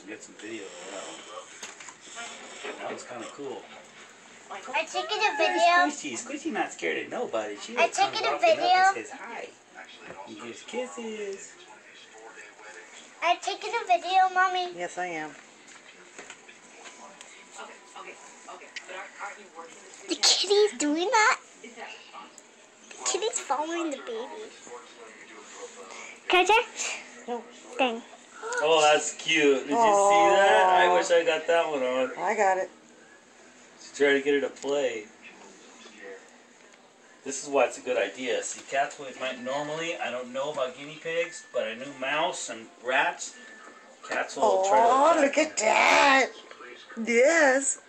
get some video of that one. That was kind of cool. I taken a video. Squishy. Squishy not scared of nobody. She I just comes taken a walking up video. and says hi. And gives kisses. I taken a video, Mommy. Yes, I am. The kitty's doing that? The kitty's following the baby. Can I check? No. Dang. Oh, that's cute. Did you see that? I wish I got that one on. I got it. Just try to get her to play. This is why it's a good idea. See, cats might normally, I don't know about guinea pigs, but I knew mouse and rats. Cats will try to Oh, attack look at that. Yes.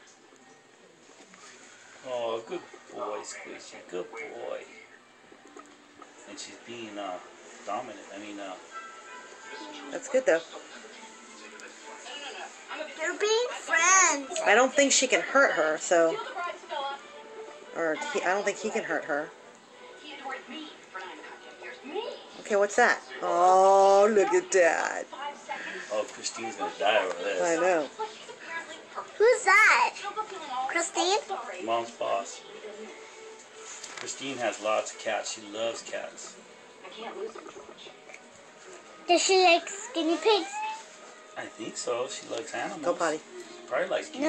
Oh, good boy, Squishy. Good boy. And she's being dominant. That's good, though. They're being friends. I don't think she can hurt her, so... I don't think he can hurt her. Okay, what's that? Oh, look at that. Oh, Christine's gonna die over this. I know. Who's that? Christine? Mom's boss. Christine has lots of cats. She loves cats. Does she like guinea pigs? I think so. She likes animals. Go potty. Probably likes guinea